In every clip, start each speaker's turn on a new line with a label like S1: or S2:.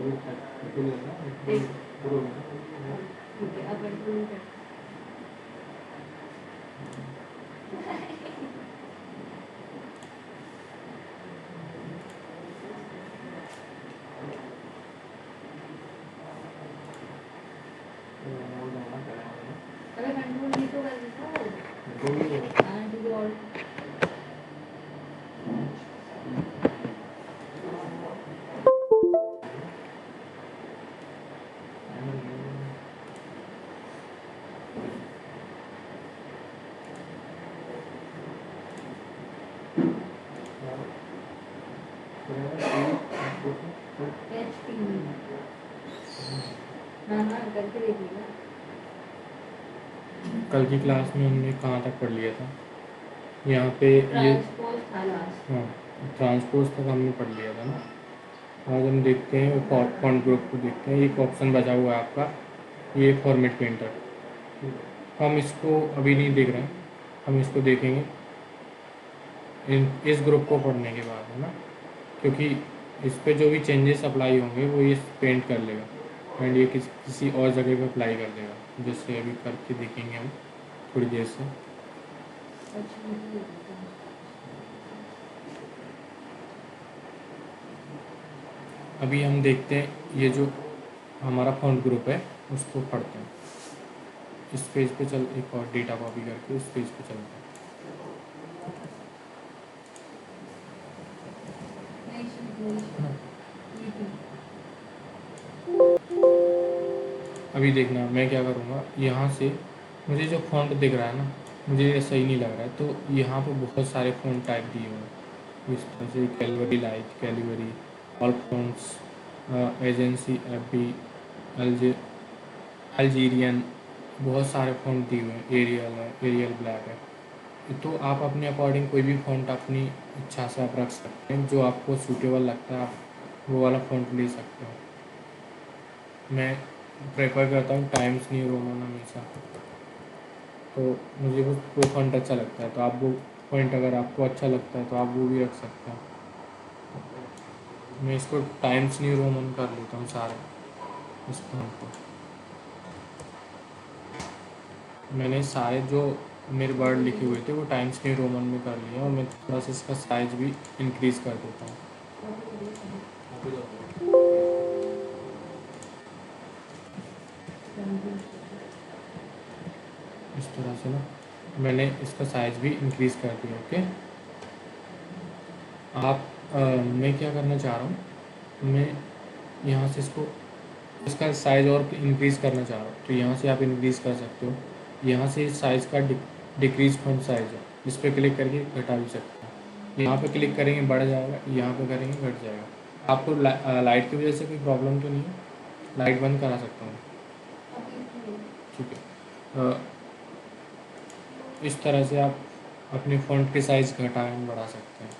S1: ठीक है, अब कंट्रोल कर। अबे कंट्रोल नहीं तो कर देता वो। हाँ ठीक है। और HP हाँ हाँ करके देखिएगा।
S2: कल की क्लास में हमने कहाँ तक पढ़ लिया था? यहाँ पे ये
S1: ट्रांसपोज था लास्ट।
S2: हाँ, ट्रांसपोज तक हमने पढ़ लिया था ना। आज हम देखते हैं फॉन्ट ग्रुप को देखते हैं। एक ऑप्शन बचा हुआ है आपका, ये फॉर्मेट पेंटर। हम इसको अभी नहीं देख रहे हैं, हम इसको देखेंगे इस ग्रुप को पढ़ने के बाद, है ना, क्योंकि इस पे जो भी चेंजेस अप्लाई होंगे वो ये पेंट कर लेगा एंड ये किसी और जगह पे अप्लाई कर देगा, जैसे अभी करके देखेंगे हम थोड़ी देर से। अभी हम देखते हैं ये जो हमारा फॉन्ट ग्रुप है उसको पढ़ते हैं। इस पेज पे चल, एक और डेटा कॉपी करके इस पेज पे चलते हैं। अभी देखना मैं क्या करूँगा, यहाँ से मुझे जो फ़ॉन्ट दिख रहा है ना, मुझे ये सही नहीं लग रहा है, तो यहाँ पे बहुत सारे फ़ॉन्ट टाइप दिए हुए हैं इस तरह से, Calvary light, Calvary, all fonts, agency, FB, Algerian, बहुत सारे फ़ॉन्ट दिए हुए हैं, एरियल है, एरियल ब्लैक है। तो आप अपने अकॉर्डिंग कोई भी फ़ॉन्ट अपनी इच्छा से आप रख सकते हैं, जो आपको सूटेबल लगता है आप वो वाला फ़ॉन्ट ले सकते हो। मैं प्रेफर करता हूँ टाइम्स न्यू रोमन हमेशा, तो मुझे वो फ़ॉन्ट अच्छा लगता है, तो आप वो फ़ॉन्ट अगर आपको अच्छा लगता है तो आप वो भी रख सकते हैं। मैं इसको टाइम्स न्यू रोमन कर लेता हूँ सारे इस फ़ॉन्ट को। मैंने सारे जो मेरे वर्ड लिखे हुए थे वो टाइम्स न्यू रोमन में कर लिए और मैं थोड़ा सा इसका साइज़ भी इंक्रीज़ कर देता हूँ। इस तरह से ना मैंने इसका साइज़ भी इंक्रीज़ कर दिया। ओके, आप मैं क्या करना चाह रहा हूँ, मैं यहाँ से इसका साइज़ और इंक्रीज़ करना चाह रहा हूँ, तो यहाँ से आप इंक्रीज़ कर सकते हो। यहाँ से इस साइज़ का डिक्रीज़ फॉन्ट साइज़ है, इस पर क्लिक करके घटा भी सकते हैं। यहाँ पे क्लिक करेंगे बढ़ जाएगा, यहाँ पे करेंगे घट जाएगा। आपको लाइट की वजह से कोई प्रॉब्लम तो नहीं है? लाइट बंद करा सकता हूँ, ठीक है। इस तरह से आप अपने फ़ॉन्ट के साइज़ घटा एंड बढ़ा सकते हैं।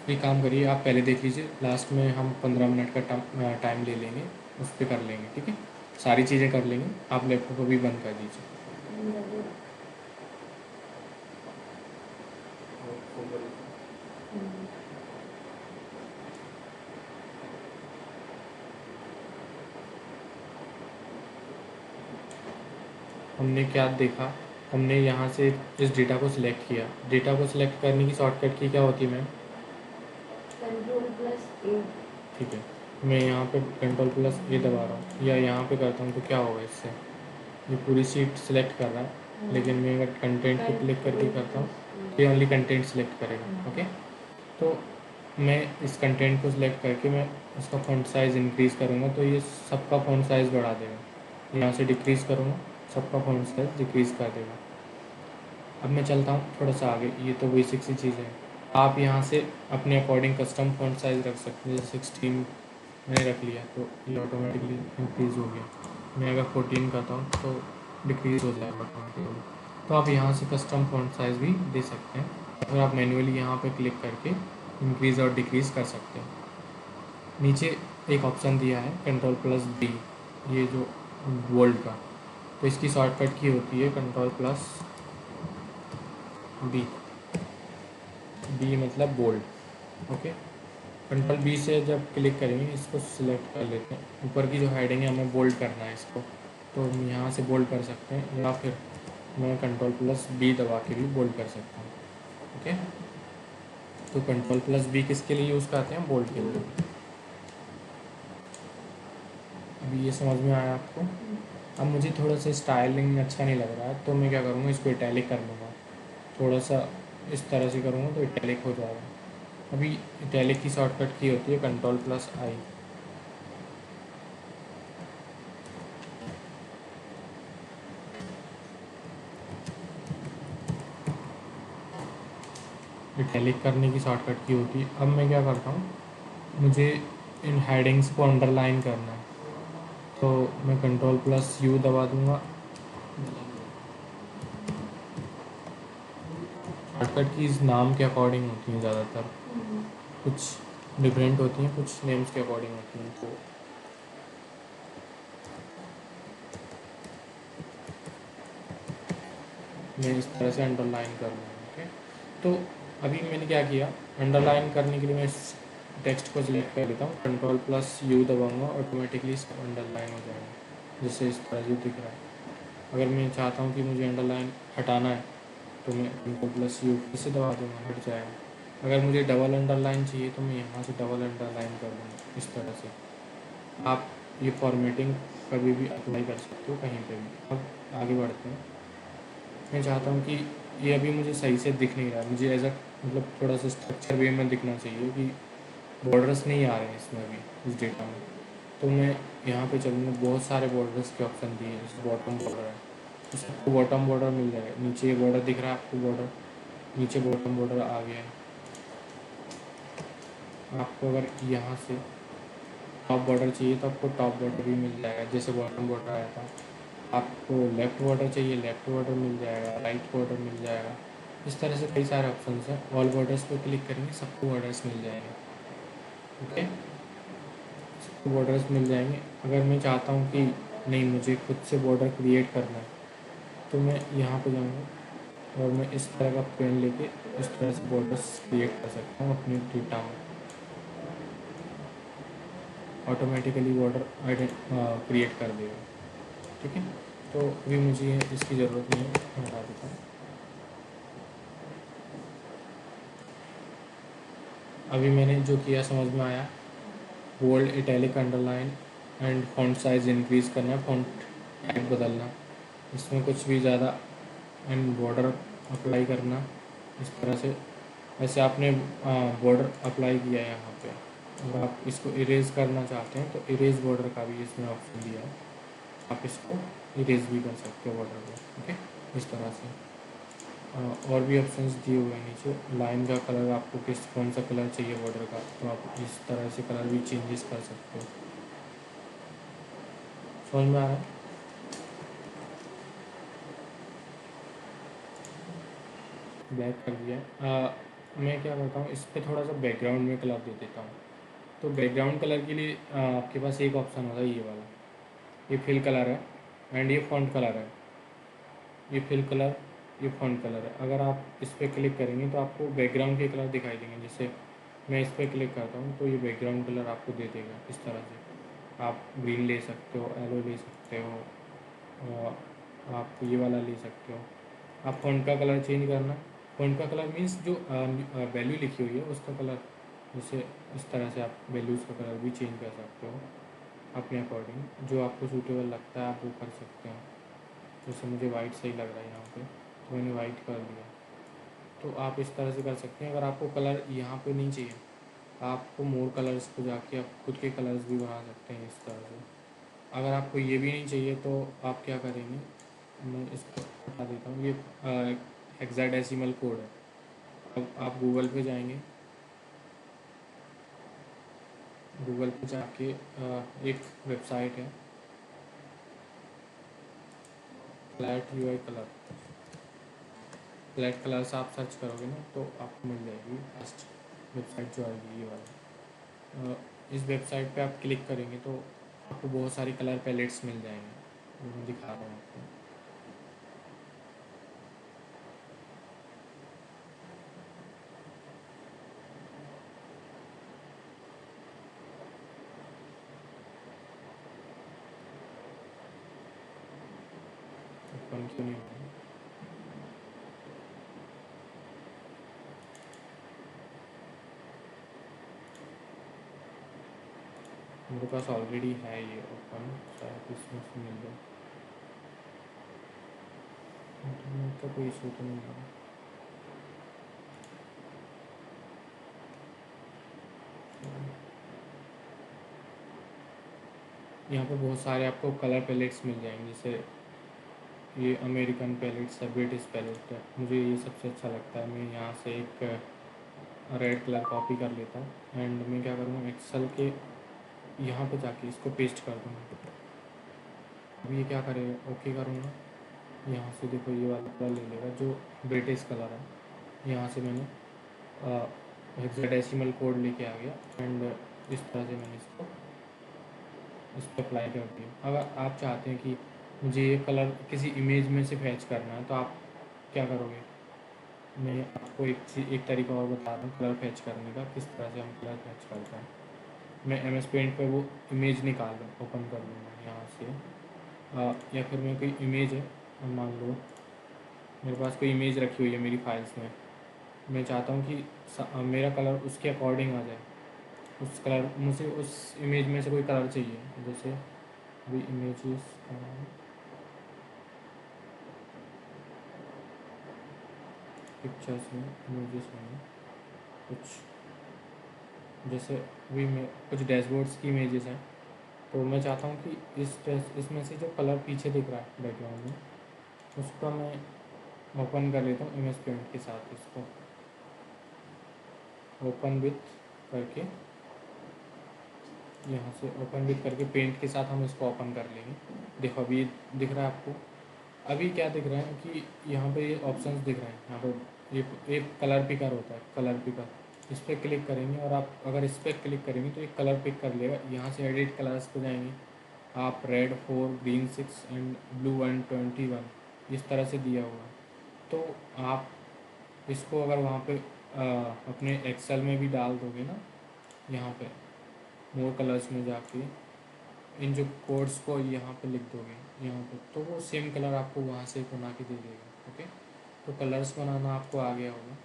S2: ये काम करिए, आप पहले देख लीजिए, लास्ट में हम 15 मिनट का टाइम ले लेंगे, उस पर कर लेंगे, ठीक है। सारी चीज़ें कर लेंगे, आप लैपटॉप को भी बंद कर दीजिए। हमने क्या देखा, हमने यहाँ से इस डेटा को सिलेक्ट किया। डेटा को सिलेक्ट करने की शॉर्टकट की क्या होती है मैम?
S1: Ctrl+A।
S2: ठीक है, मैं यहाँ पे Ctrl+A दबा रहा हूँ या यहाँ पे करता हूँ तो क्या होगा इससे, ये पूरी सीट सिलेक्ट कर रहा है, लेकिन मैं अगर कंटेंट पे क्लिक करके करता हूँ तो ये ओनली कंटेंट सिलेक्ट करेगा। ओके, तो मैं इस कंटेंट को सिलेक्ट करके मैं इसका फ़ॉन्ट साइज़ इंक्रीज़ करूँगा तो ये सबका फ़ॉन्ट साइज़ बढ़ा देगा। यहाँ से डिक्रीज़ करूँगा, सबका फ़ॉन्ट साइज़ डिक्रीज़ कर देगा। अब मैं चलता हूँ थोड़ा सा आगे, ये तो बेसिक सी चीज़ है। आप यहाँ से अपने अकॉर्डिंग कस्टम फ़ॉन्ट साइज़ रख सकते हैं, जैसे 16 मैंने रख लिया तो ये ऑटोमेटिकली इंक्रीज़ हो गया। मैं अगर 14 करता हूँ तो डिक्रीज़ हो जाएगा ऑटोमेटिकली। तो आप यहाँ से कस्टम फ़ॉन्ट साइज़ भी दे सकते हैं, और आप मैन्युअली यहाँ पे क्लिक करके इंक्रीज़ और डिक्रीज़ कर सकते हैं। नीचे एक ऑप्शन दिया है Ctrl+B, ये जो बोल्ड का, तो इसकी शॉर्टकट की होती है Ctrl+B। बी मतलब बोल्ड। ओके, कंट्रोल बी से जब क्लिक करेंगे इसको सिलेक्ट कर लेते हैं, ऊपर की जो हेडिंग है हमें बोल्ड करना है इसको, तो हम यहाँ से बोल्ड कर सकते हैं, या फिर मैं कंट्रोल प्लस बी दबा के भी बोल्ड कर सकता हूँ। ओके, तो कंट्रोल प्लस बी किसके लिए यूज़ करते हैं? बोल्ड के लिए। अभी ये समझ में आया आपको? अब मुझे थोड़ा सा स्टाइलिंग अच्छा नहीं लग रहा है, तो मैं क्या करूँगा, इसको इटैलिक कर लूँगा, थोड़ा सा इस तरह से करूँगा तो इटैलिक हो जाएगा। अभी इटैलिक की शॉर्टकट की होती है कंट्रोल प्लस आई। इटैलिक करने की शॉर्टकट की होती है। अब मैं क्या करता हूँ, मुझे इन हेडिंग्स को अंडरलाइन करना है, तो मैं कंट्रोल प्लस यू दबा दूँगा। शॉर्टकट कीज़ नाम के अकॉर्डिंग होती हैं ज़्यादातर, कुछ डिफरेंट होती हैं, कुछ नेम्स के अकॉर्डिंग होती हैं। तो मैं इस तरह से अंडरलाइन कर लूँगा। ओके, तो अभी मैंने क्या किया, अंडरलाइन करने के लिए मैं इस टेक्स्ट को सिलेक्ट कर लेता हूँ, कंट्रोल प्लस यू दबाऊँगा, ऑटोमेटिकली इसका अंडरलाइन हो जाएगा, जिससे इस तरह से दिख रहा है। अगर मैं चाहता हूँ कि मुझे अंडरलाइन हटाना है, तो मैं कंट्रोल प्लस यू फिर से दबा दूँगा, हट जाएगा। अगर मुझे डबल अंडरलाइन चाहिए तो मैं यहाँ से डबल अंडरलाइन कर दूँगा, इस तरह से। आप ये फॉर्मेटिंग कभी भी अप्लाई कर सकते हो कहीं पे भी। अब आगे बढ़ते हैं। मैं चाहता हूँ कि ये अभी मुझे सही से दिख नहीं रहा है, मुझे एज अ मतलब थोड़ा सा स्ट्रक्चर वे में दिखना चाहिए कि बॉर्डर्स नहीं आ रहे हैं इसमें अभी, इस डेटा में। तो मैं यहाँ पे चलूँगा, बहुत सारे बॉर्डर्स के ऑप्शन दिए हैं, जैसे बॉटम बॉर्डर है, तो सबको बॉटम बॉर्डर मिल जाएगा। नीचे ये बॉर्डर दिख रहा है आपको, बॉर्डर नीचे बॉटम बॉर्डर आ गया है। आपको अगर यहाँ से टॉप बॉर्डर चाहिए तो आपको टॉप बॉर्डर भी मिल जाएगा, जैसे बॉटम बॉर्डर आया था। आपको लेफ़्ट बॉर्डर चाहिए, लेफ़्ट बॉर्डर मिल जाएगा, राइट बॉर्डर मिल जाएगा। इस तरह से कई सारे ऑप्शंस हैं। ऑल बॉर्डर्स पे क्लिक करेंगे, सबको बॉर्डर्स मिल जाएंगे। ओके, सबको बॉर्डर्स मिल जाएंगे। अगर मैं चाहता हूँ कि नहीं, मुझे खुद से बॉर्डर क्रिएट करना है, तो मैं यहाँ पे जाऊँगा और मैं इस तरह का पेन लेके इस तरह से बॉर्डर्स क्रिएट कर सकता हूँ अपने डेटा में। ऑटोमेटिकली बॉर्डर क्रिएट कर देगा। ठीक है, तो अभी मुझे इसकी ज़रूरत नहीं है, मैं हटा देता हूँ। अभी मैंने जो किया समझ में आया? Bold, italic, underline and font size increase करना, फॉन्ट टाइप बदलना, इसमें कुछ भी ज़्यादा, एंड बॉर्डर अप्लाई करना इस तरह से। वैसे आपने बॉर्डर अप्लाई किया है यहाँ पे, अगर आप इसको इरेज़ करना चाहते हैं तो इरेज़ बॉर्डर का भी इसमें ऑप्शन दिया है, आप इसको इरेज़ भी कर सकते हो बॉर्डर को। ओके, इस तरह से। और भी ऑप्शंस दिए हुए हैं नीचे। लाइन का कलर, आपको कौन सा कलर चाहिए बॉर्डर का, तो आप इस तरह से कलर भी चेंजेस कर सकते हो। समझ में आ रहा है? ब्लैक कर दिया है। मैं क्या करता हूँ, इस पर थोड़ा सा बैकग्राउंड में कलर दे देता हूँ। तो बैकग्राउंड कलर के लिए आपके पास एक ऑप्शन होता है, ये वाला, ये फिल कलर है, एंड ये फॉन्ट कलर है। ये फिल कलर, ये फॉन्ट कलर है। अगर आप इस पर क्लिक करेंगे तो आपको बैकग्राउंड के कलर दिखाई देंगे। जैसे मैं इस पर क्लिक करता हूँ तो ये बैकग्राउंड कलर आपको दे देगा इस तरह से। आप ग्रीन ले सकते हो, येलो ले सकते हो, और आप ये वाला ले सकते हो। आप फ़ॉन्ट का कलर चेंज करना, फ़ॉन्ट का कलर मीन्स जो वैल्यू लिखी हुई है उसका कलर, जैसे इस तरह से आप वैल्यूज़ का कलर भी चेंज कर सकते हो अपने अकॉर्डिंग, जो आपको सूटेबल लगता है आप वो कर सकते हो। जैसे मुझे वाइट सही लग रहा है यहाँ पे, तो मैंने वाइट कर दिया। तो आप इस तरह से कर सकते हैं। अगर आपको कलर यहाँ पे नहीं चाहिए, आपको मोर कलर्स को जाके आप खुद के कलर्स भी बना सकते हैं इस तरह से। अगर आपको ये भी नहीं चाहिए तो आप क्या करेंगे, मैं इसको हटा देता हूँ। ये हेक्साडेसिमल कोड है। अब आप गूगल पे जाएंगे, गूगल पे जाके एक वेबसाइट है, flat UI colour, flat colours आप सर्च करोगे ना तो आपको मिल जाएगी फर्स्ट वेबसाइट जो आएगी, ये वाली। इस वेबसाइट पे आप क्लिक करेंगे तो आपको बहुत सारे कलर पैलेट्स मिल जाएंगे, जो मैं दिखा रहा हूँ आपको। ओपन क्यों नहीं हो रहा है? मेरे पास ऑलरेडी है ये ओपन, शायद इसमें से मिल जाए। इंटरनेट का कोई इशू तो नहीं है। यहाँ पे बहुत सारे आपको कलर पैलेट्स मिल जाएंगे, जैसे ये अमेरिकन पैलेट्स है, ब्रिटिश पैलेट है। मुझे ये सबसे अच्छा लगता है। मैं यहाँ से एक रेड कलर कॉपी कर लेता हूँ एंड मैं क्या करूँगा, एक्सेल के यहाँ पे जाके इसको पेस्ट कर दूँगा। अभी ये क्या करेगा, ओके करूँगा, यहाँ से देखो ये वाला कलर ले लेगा जो ब्रिटिश कलर है। यहाँ से मैंने हेक्साडेसिमल कोड लेके आ गया एंड इस तरह से मैंने इसको इस पर अप्लाई कर दिया। अगर आप चाहते हैं कि मुझे ये कलर किसी इमेज में से फैच करना है तो आप क्या करोगे, मैं आपको एक तरीका और बता रहा हूँ कलर फैच करने का, किस तरह से हम कलर फैच करते हैं। मैं एम एस पेंट पर वो इमेज निकाल लूँ, ओपन कर लूँगा यहाँ से, या फिर मैं कोई इमेज है, मान लो मेरे पास कोई इमेज रखी हुई है मेरी फाइल्स में, मैं चाहता हूँ कि मेरा कलर उसके अकॉर्डिंग आ जाए। उस कलर मुझे उस इमेज में से कोई कलर चाहिए, जैसे भी इमेजेस पिक्चर्स में इमेजेस में कुछ, जैसे भी मैं कुछ डैशबोर्ड्स की इमेजेस हैं, तो मैं चाहता हूँ कि इसमें से जो कलर पीछे दिख रहा है बैकग्राउंड में, उसका मैं ओपन कर लेता हूँ इमेज पेंट के साथ। इसको ओपन विथ करके, यहाँ से ओपन विथ करके पेंट के साथ हम इसको ओपन कर लेंगे। देखो अभी दिख रहा है आपको। अभी क्या दिख रहा है कि यहाँ पे ये ऑप्शंस दिख रहे हैं, यहाँ पे ये एक कलर पिकर होता है, कलर पिकर, इस पर क्लिक करेंगे और आप अगर इस पर क्लिक करेंगे तो एक कलर पिक कर लेगा। यहाँ से एडिट कलर्स पे जाएंगे आप, रेड 4, ग्रीन 6 एंड ब्लू 121 इस तरह से दिया हुआ है। तो आप इसको अगर वहाँ पे अपने एक्सेल में भी डाल दोगे ना, यहाँ पे मोर कलर्स में जाके इन जो कोड्स को यहाँ पे लिख दोगे यहाँ पे, तो वो सेम कलर आपको वहाँ से बना के दे देगा। ओके, तो कलर्स बनाना आपको आ गया होगा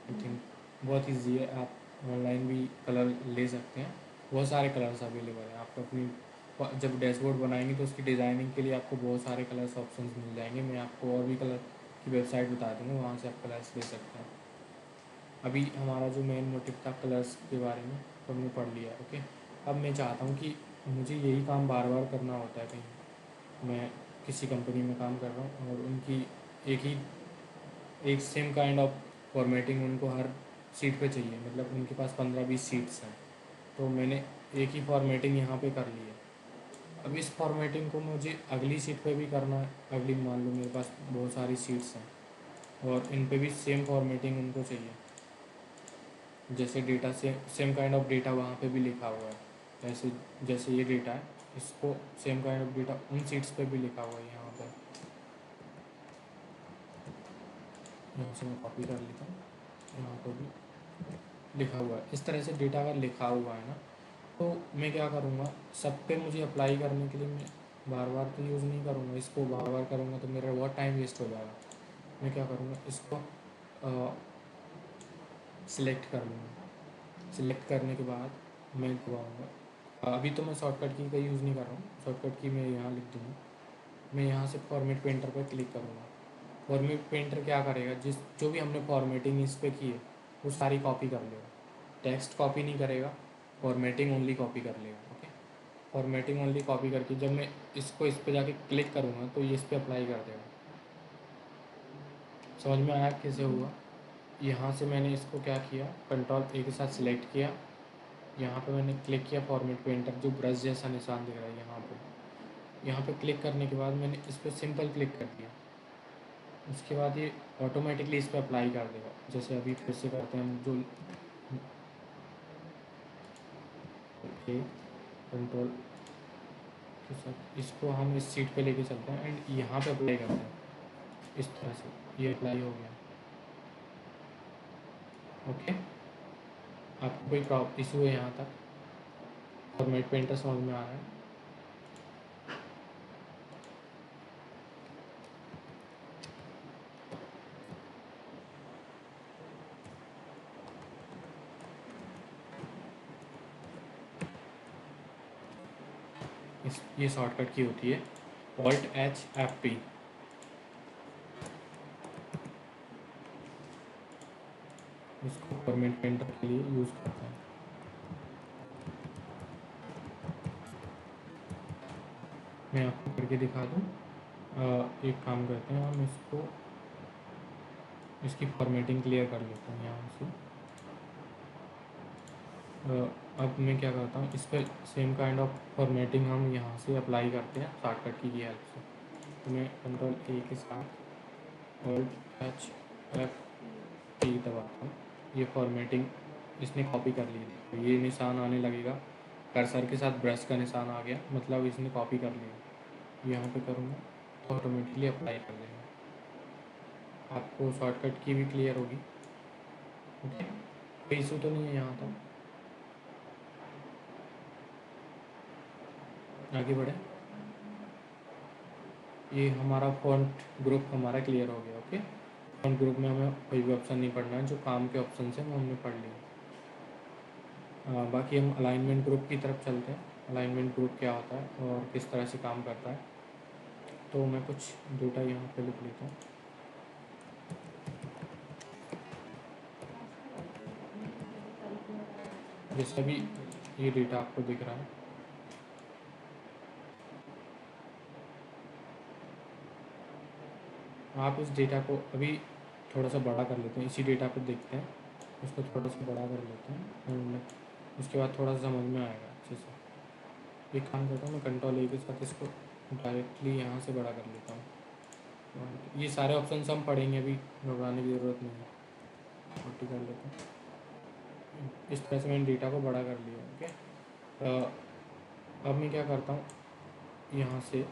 S2: आई थिंक। बहुत ईजी है, आप ऑनलाइन भी कलर ले सकते हैं। बहुत सारे कलर्स अवेलेबल हैं आपको अपनी, जब डैशबोर्ड बनाएंगे तो उसकी डिज़ाइनिंग के लिए आपको बहुत सारे कलर्स ऑप्शंस मिल जाएंगे। मैं आपको और भी कलर की वेबसाइट बता दूँगा, वहाँ से आप कलर्स ले सकते हैं। अभी हमारा जो मेन मोटिव था कलर्स के बारे में, तो हमने पढ़ लिया। ओके, अब मैं चाहता हूँ कि मुझे यही काम बार बार करना होता है। कहीं मैं किसी कंपनी में काम कर रहा हूँ और उनकी एक सेम काइंड ऑफ फॉर्मेटिंग उनको हर सीट पे चाहिए, मतलब उनके पास 15-20 सीट्स हैं, तो मैंने एक ही फॉर्मेटिंग यहाँ पे कर ली है। अब इस फॉर्मेटिंग को मुझे अगली सीट पे भी करना है। अगली मान लो मेरे पास बहुत सारी सीट्स हैं और इन पे भी सेम फॉर्मेटिंग उनको चाहिए, जैसे डेटा से सेम काइंड ऑफ डेटा वहाँ पे भी लिखा हुआ है। ऐसे जैसे ये डेटा है, इसको सेम काइंड ऑफ डेटा उन सीट्स पे भी लिखा हुआ है। यहाँ पे यहाँ से मैं कॉपी कर लेता हूँ, यहाँ पर भी लिखा हुआ है। इस तरह से डेटा अगर लिखा हुआ है ना, तो मैं क्या करूँगा, सब पे मुझे अप्लाई करने के लिए मैं बार बार तो यूज़ नहीं करूँगा इसको। बार बार करूँगा तो मेरा बहुत टाइम वेस्ट हो जाएगा। मैं क्या करूँगा, इसको सिलेक्ट कर लूँगा। सिलेक्ट करने के बाद मैं दबाऊँगा। अभी तो मैं शॉर्टकट की का यूज़ नहीं कर रहा हूँ, शॉर्टकट की मैं यहाँ लिख दूँगा। मैं यहाँ से फॉर्मेट पेंटर पर क्लिक करूँगा। फॉर्मेट पेंटर क्या करेगा, जो भी हमने फॉर्मेटिंग इस पर की है वो सारी कॉपी कर लेगा। टेक्स्ट कॉपी नहीं करेगा, फॉर्मेटिंग ओनली कॉपी कर लेगा। ओके, फॉर्मेटिंग ओनली कॉपी करके जब मैं इसको इस पर जाके क्लिक करूँगा तो ये इस पर अप्लाई कर देगा। समझ में आया कैसे हुआ? यहाँ से मैंने इसको क्या किया, कंट्रोल ए के साथ सिलेक्ट किया, यहाँ पे मैंने क्लिक किया फॉर्मेट पेंटर, जो ब्रश जैसा निशान दिख रहा है यहाँ पे क्लिक करने के बाद मैंने इस पर सिंपल क्लिक कर दिया। उसके बाद ये ऑटोमेटिकली इस पर अप्लाई कर देगा। जैसे अभी फिर से करते हैं हम, जो ओके कंट्रोल के साथ इसको हम इस सीट पे लेके चलते हैं एंड यहाँ पे अप्लाई करते हैं। इस तरह से ये अप्लाई हो गया। ओके, आपको कोई प्रॉब्लम इशू है यहाँ तक? फॉर्मेट पेंटर समझ में आ रहा है? ये शॉर्टकट की होती है Alt+H+F2। इसको फॉर्मेट पेंटर के लिए यूज़ करते हैं। मैं आपको करके दिखा दूँ। एक काम करते हैं, हम इसकी फॉर्मेटिंग क्लियर कर लेते हैं यहाँ से। अब मैं क्या करता हूँ, इस पर सेम काइंड ऑफ फॉर्मेटिंग हम यहाँ से अप्लाई करते हैं शॉर्टकट की हेल्प से। तो मैं Ctrl+A के साथ Alt+F3 दबाता हूँ। ये फॉर्मेटिंग इसने कॉपी कर ली। तो ये निशान आने लगेगा, कर्सर के साथ ब्रश का निशान आ गया, मतलब इसने कॉपी कर लिया। यहाँ पे करूँगा तो ऑटोमेटिकली अप्लाई कर देगा। आपको शॉर्टकट की भी क्लियर होगी। ओके, कोई इशू तो नहीं है यहाँ तक। आगे बढ़े। ये हमारा फॉन्ट ग्रुप हमारा क्लियर हो गया। ओके, फॉन्ट ग्रुप में हमें कोई भी ऑप्शन नहीं पढ़ना है, जो काम के ऑप्शन से वो हमने पढ़ लिए। बाकी हम अलाइनमेंट ग्रुप की तरफ चलते हैं। अलाइनमेंट ग्रुप क्या होता है और किस तरह से काम करता है। तो मैं कुछ डेटा यहाँ पे लिख लेता हूँ। जैसे भी ये डेटा आपको दिख रहा है, आप इस डेटा को अभी थोड़ा सा बड़ा कर लेते हैं। इसी डेटा पे देखते हैं, इसको थोड़ा सा बड़ा कर लेते हैं और उसके बाद थोड़ा सा समझ में आएगा अच्छे से। एक काम करता हूँ, मैं Ctrl+A के साथ इसको डायरेक्टली यहाँ से बड़ा कर लेता हूँ। ये सारे ऑप्शन हम पढ़ेंगे, अभी घबराने की ज़रूरत नहीं है। छोटी कर लेते हैं। इस तरह से मैंने डेटा को बड़ा कर लिया। ओके, अब मैं क्या करता हूँ, यहाँ से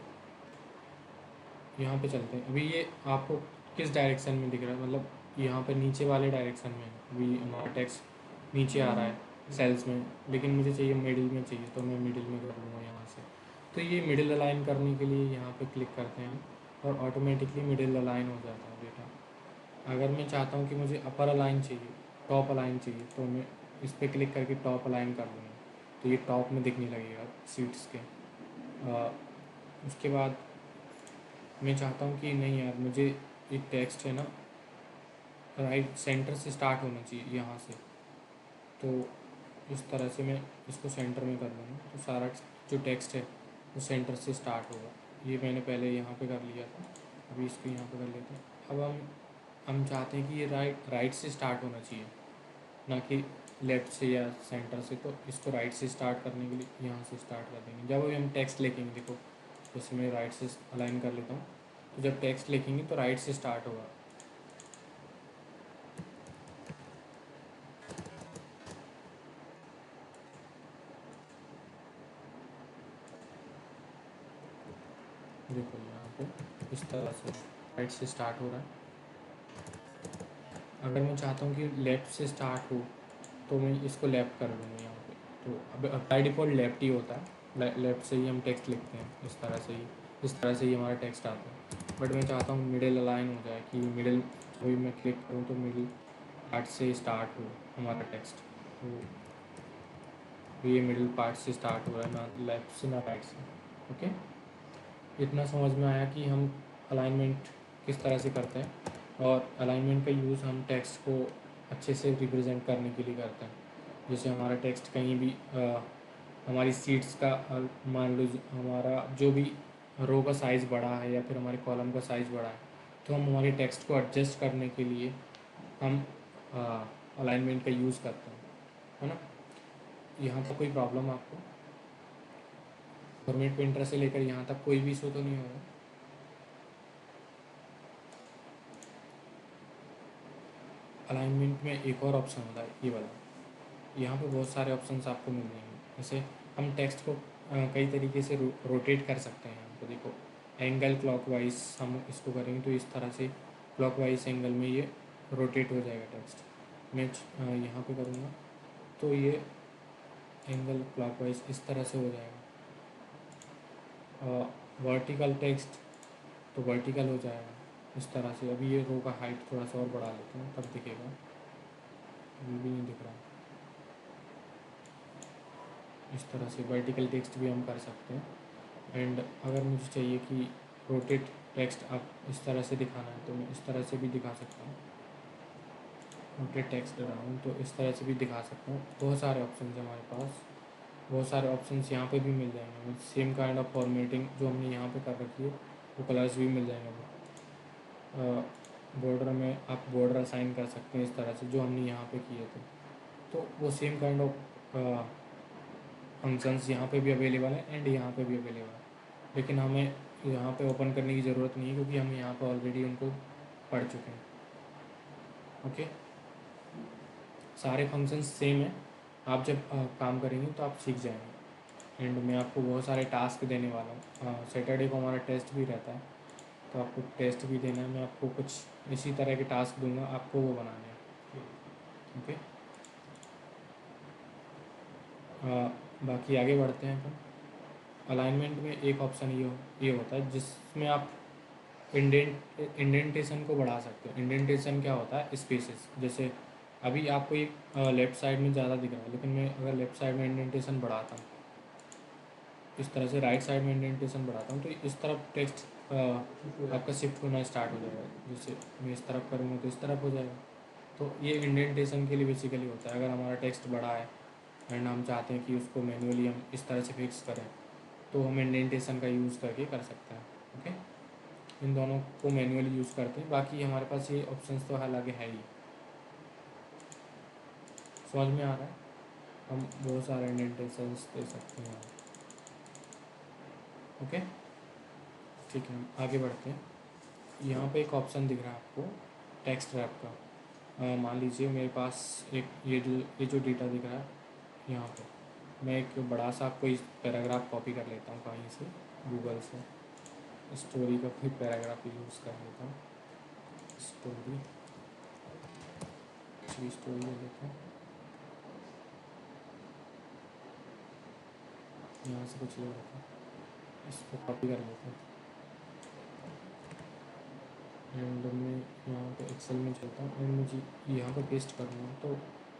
S2: यहाँ पे चलते हैं। अभी ये आपको किस डायरेक्शन में दिख रहा है, मतलब यहाँ पे नीचे वाले डायरेक्शन में। अभी हमारा टेक्स्ट नीचे आ रहा है सेल्स में, लेकिन मुझे चाहिए मिडिल में चाहिए, तो मैं मिडिल में कर लूँगा यहाँ से। तो ये मिडिल अलाइन करने के लिए यहाँ पे क्लिक करते हैं और ऑटोमेटिकली मिडिल अलाइन हो जाता है डेटा। अगर मैं चाहता हूँ कि मुझे अपर अलाइन चाहिए, टॉप अलाइन चाहिए, तो मैं इस पर क्लिक करके टॉप अलाइन कर दूँगा, तो ये टॉप में दिखने लगेगा सीट्स के। उसके बाद मैं चाहता हूँ कि नहीं यार, मुझे ये टेक्स्ट है ना राइट सेंटर से स्टार्ट होना चाहिए यहाँ से। तो इस तरह से मैं इसको सेंटर में कर लूँगा, तो सारा जो टेक्स्ट है वो सेंटर से स्टार्ट होगा। ये मैंने पहले यहाँ पे कर लिया था, अभी इसको यहाँ पे कर लेते हैं। अब हम चाहते हैं कि ये राइट से स्टार्ट होना चाहिए, ना कि लेफ़्ट से या सेंटर से। तो इसको राइट से स्टार्ट करने के लिए यहाँ से स्टार्ट कर देंगे। जब अभी हम टेक्स्ट लिखेंगे, देखो जैसे मैं राइट से अलाइन कर लेता हूँ, तो जब टेक्स्ट लिखेंगे तो राइट से स्टार्ट होगा। देखो यहाँ पे इस तरह से राइट से स्टार्ट हो रहा है। अगर मैं चाहता हूँ कि लेफ़्ट से स्टार्ट हो, तो मैं इसको लेफ़्ट कर दूँगा यहाँ पे। तो अब बाय डिफ़ॉल्ट लेफ़्ट ही होता है, लेफ़्ट से ही हम टेक्स्ट लिखते हैं। इस तरह से ही हमारा टेक्स्ट आता है। बट मैं चाहता हूँ मिडिल अलाइन हो जाए, कि मिडिल वही मैं क्लिक करूँ तो मिडिल पार्ट से स्टार्ट हो हमारा टेक्स्ट। तो ये मिडिल पार्ट से स्टार्ट हो रहा है, ना लेफ़्ट से ना राइट से। ओके, इतना समझ में आया कि हम अलाइनमेंट किस तरह से करते हैं, और अलाइनमेंट का यूज़ हम टेक्स्ट को अच्छे से रिप्रेजेंट करने के लिए करते हैं। जैसे हमारा टेक्स्ट कहीं भी हमारी सीट्स का मान लो हमारा जो भी रो का साइज़ बड़ा है या फिर हमारे कॉलम का साइज़ बड़ा है, तो हम हमारे टेक्स्ट को एडजस्ट करने के लिए हम अलाइनमेंट का यूज़ करते हैं, है ना। यहाँ पर कोई प्रॉब्लम आपको फॉर्मेट पेंटर से लेकर यहाँ तक कोई भी इशू तो नहीं होगा। अलाइनमेंट में एक और ऑप्शन होता है ये वाला। यहाँ पे बहुत सारे ऑप्शंस आपको मिल जाएंगे। जैसे हम टेक्स्ट को कई तरीके से रोटेट कर सकते हैं। यहाँ पे देखो एंगल क्लॉकवाइज हम इसको करेंगे तो इस तरह से क्लॉकवाइज एंगल में ये रोटेट हो जाएगा टेक्स्ट। मैं यहाँ पे करूँगा तो ये एंगल क्लॉकवाइज इस तरह से हो जाएगा। वर्टिकल टेक्स्ट तो वर्टिकल हो जाएगा इस तरह से। अभी ये रो का हाइट थोड़ा सा और बढ़ा लेते हैं, तब दिखेगा। अभी भी नहीं दिख रहा। इस तरह से वर्टिकल टेक्स्ट भी हम कर सकते हैं। एंड अगर मुझे चाहिए कि रोटेट टेक्स्ट आप इस तरह से दिखाना है तो मैं इस तरह से भी दिखा सकता हूँ। रोटेट टेक्स्ट डालूँ तो इस तरह से भी दिखा सकता हूँ। बहुत सारे ऑप्शन हैं हमारे पास, बहुत सारे ऑप्शंस यहाँ पे भी मिल जाएंगे। सेम काइंड ऑफ फॉर्मेटिंग जो हमने यहाँ पे कर रखी है वो कलर्स भी मिल जाएंगे। बॉर्डर में आप बॉर्डर असाइन कर सकते हैं इस तरह से जो हमने यहाँ पे किए थे। तो वो सेम काइंड ऑफ फंक्शंस यहाँ पे भी अवेलेबल है एंड यहाँ पे भी अवेलेबल है, लेकिन हमें यहाँ पे ओपन करने की ज़रूरत नहीं है क्योंकि हम यहाँ पे ऑलरेडी उनको पढ़ चुके हैं। ओके, सारे फंक्शंस सेम है। आप जब काम करेंगे तो आप सीख जाएंगे। एंड मैं आपको बहुत सारे टास्क देने वाला हूँ। सैटरडे को हमारा टेस्ट भी रहता है, तो आपको टेस्ट भी देना है। मैं आपको कुछ इसी तरह के टास्क दूंगा, आपको वो बनाने हैं। ओके, बाकी आगे बढ़ते हैं अपन। अलाइनमेंट में एक ऑप्शन ये होता है जिसमें आप इंडेंटेशन को बढ़ा सकते हो। इंडेंटेशन क्या होता है? स्पेसेस। जैसे अभी आपको एक लेफ़्ट साइड में ज़्यादा दिख रहा है, लेकिन मैं अगर लेफ़्ट साइड में इंडेंटेशन बढ़ाता हूँ, इस तरह से राइट साइड में इंडेंटेशन बढ़ाता हूँ, तो इस तरफ टेक्स्ट आपका शिफ्ट होना स्टार्ट हो जाएगा। जैसे मैं इस तरफ करूँगा तो इस तरफ हो जाएगा। तो ये इंडेंटेशन के लिए बेसिकली होता है। अगर हमारा टेक्स्ट बड़ा है एंड हम चाहते हैं कि उसको मैन्युअली हम इस तरह से फिक्स करें, तो हम इंडेंटेशन का यूज़ करके कर सकते हैं। ओके, इन दोनों को मैन्युअली यूज़ करते हैं। बाकी हमारे पास ये ऑप्शंस तो हालांकि है ही। समझ में आ रहा है? हम बहुत सारे इंडेंटेशंस दे सकते हैं। ओके, ठीक है, हम आगे बढ़ते हैं। यहाँ पे एक ऑप्शन दिख रहा है आपको टेक्स्ट रैप का। मान लीजिए मेरे पास एक ये जो डेटा दिख रहा है यहाँ पे, मैं एक बड़ा सा कोई पैराग्राफ कॉपी कर लेता हूँ कहीं से, गूगल से। स्टोरी का कोई पैराग्राफ यूज़ कर लेता हूँ। स्टोरी, अच्छी स्टोरी ले लेता हूँ। यहाँ से कुछ ले लेता हूँ, इसको कॉपी कर लेता हूँ एंड मैं यहाँ पे एक्सेल में चलता हूँ एंड मुझे यहाँ पे पेस्ट करूँगा। तो